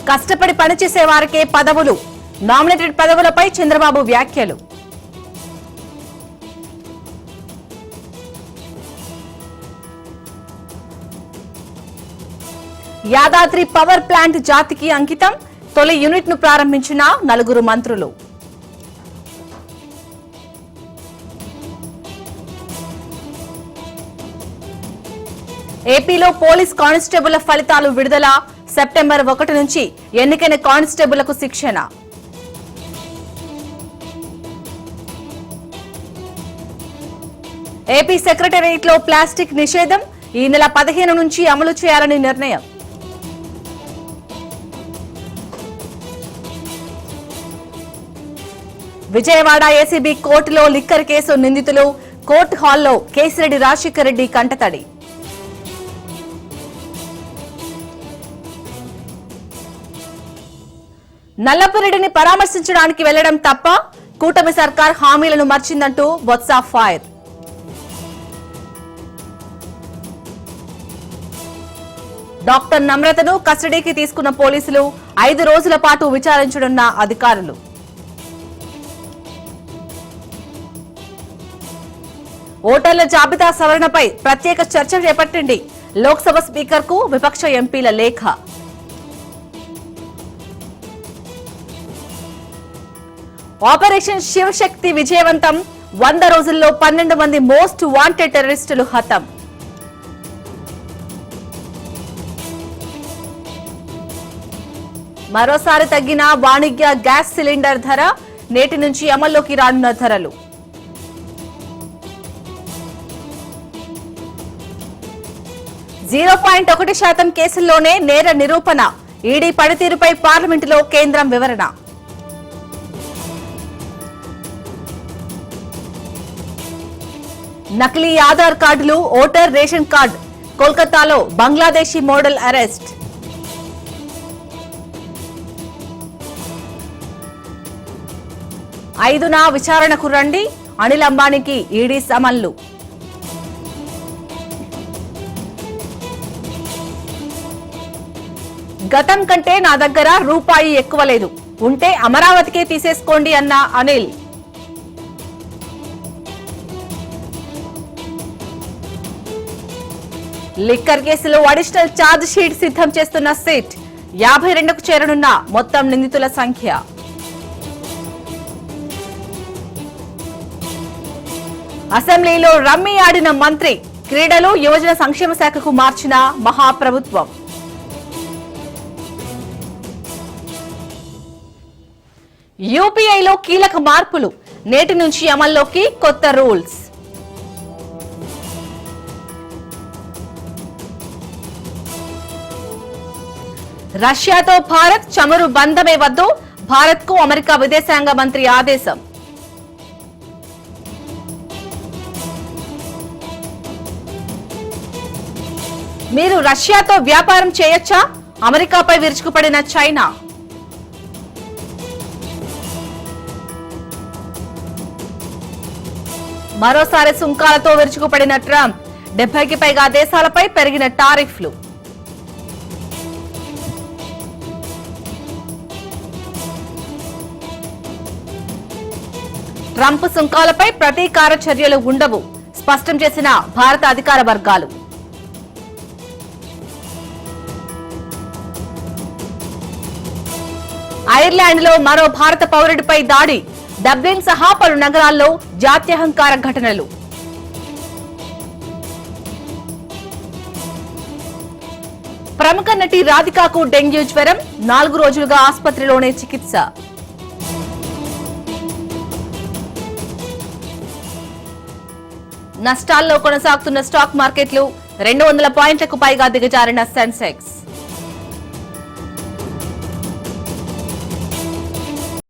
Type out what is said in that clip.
కష్టపడి పనిచేసే వారికే పదవులు, నామినేటెడ్ పదవులపై చంద్రబాబు వ్యాఖ్యలు. యాదాద్రి పవర్ ప్లాంట్ జాతికి అంకితం, తొలి యూనిట్ ను ప్రారంభించిన 4 మంత్రులు. ఏపీలో పోలీస్ కానిస్టేబుల్ ఫలితాలు విడుదల, సెప్టెంబర్ 1 నుంచి ఎన్నికైన కానిస్టేబుళ్లకు శిక్షణ. ఏపీ సెక్రటేరియట్లో ప్లాస్టిక్ నిషేధం ఈ నెల 15 నుంచి అమలు చేయాలని నిర్ణయం. విజయవాడ ఏసీబీ కోర్టులో లిక్కర్ కేసు నిందితులు, కోర్టు హాల్లో కేసిరెడ్డి రాజశేఖర్ రెడ్డి కంటతడి. నల్లపురెడ్డిని పరామర్శించడానికి వెళ్లడం తప్ప, కూటమి సర్కార్ హామీలను మర్చిందంటూ బొత్స ఫైర్. డాక్టర్ నమ్రతను కస్టడీకి తీసుకున్న పోలీసులు, 5 రోజుల పాటు విచారించనున్న అధికారులు. ఓటర్ల జాబితా సవరణపై ప్రత్యేక చర్చ చేపట్టండి, లోక్సభ స్పీకర్ కు విపక్ష ఎంపీల లేఖ. ఆపరేషన్ శివశక్తి విజయవంతం, 100 రోజుల్లో 12 మంది మోస్ట్ వాంటెడ్ టెర్రరిస్టులు హతం. మరోసారి తగ్గిన వాణిజ్య గ్యాస్ సిలిండర్ ధర, నేటి నుంచి అమల్లోకి రానున్న ధరలు. 0.1% కేసుల్లోనే నేర నిరూపణ, ఈడీ పనితీరుపై పార్లమెంటులో కేంద్రం వివరణ. నకిలీ ఆధార్ కార్డులు, ఓటర్ రేషన్ కార్డు, కోల్కతాలో బంగ్లాదేశీ మోడల్ అరెస్ట్. ఐదున విచారణకు రండి, అనిల్ అంబానీకి ఈడీ సమన్లు. గతం కంటే నా దగ్గర రూపాయి ఎక్కువ లేదు, ఉంటే అమరావతికే తీసేసుకోండి అన్న అనిల్. లిక్కర్ కేసులో అడిషనల్ ఛార్జ్ షీట్ సిద్ధం చేస్తున్న సిట్, 52కు చేరనున్న మొత్తం నిందితుల సంఖ్య. అసెంబ్లీలో రమ్మీ ఆడిన మంత్రి, క్రీడలు యువజన సంక్షేమ శాఖకు మార్చిన మహాప్రభుత్వం. యూపీఐలో కీలక మార్పులు, నేటి నుంచి అమల్లోకి కొత్త రూల్స్. రష్యాతో భారత్ చమురు బంధమే వద్దు, భారత్ కు అమెరికా విదేశాంగ మంత్రి ఆదేశం. మీరు రష్యాతో వ్యాపారం చేయొచ్చా, అమెరికాపై విరుచుకుపడిన చైనా. మరోసారి సుంకాలతో విరుచుకుపడిన ట్రంప్, 70కి పైగా దేశాలపై పెరిగిన టారిఫ్లు. ట్రంప్ సుంకాలపై ప్రతీకార చర్యలు ఉండవు, స్పష్టం చేసిన భారత అధికార వర్గాలు. ఐర్లాండ్ లో మరో భారత పౌరుడిపై దాడి, డబ్లిన్ సహా పలు నగరాల్లో జాత్యహంకార ఘటనలు. ప్రముఖ నటి రాధికాకు డెంగ్యూ జ్వరం, 4 రోజులుగా ఆసుపత్రిలోనే చికిత్స. నష్టాల్లో కొనసాగుతున్న స్టాక్ మార్కెట్లు, 200 పాయింట్లకు పైగా దిగజారిన సెన్సెక్స్.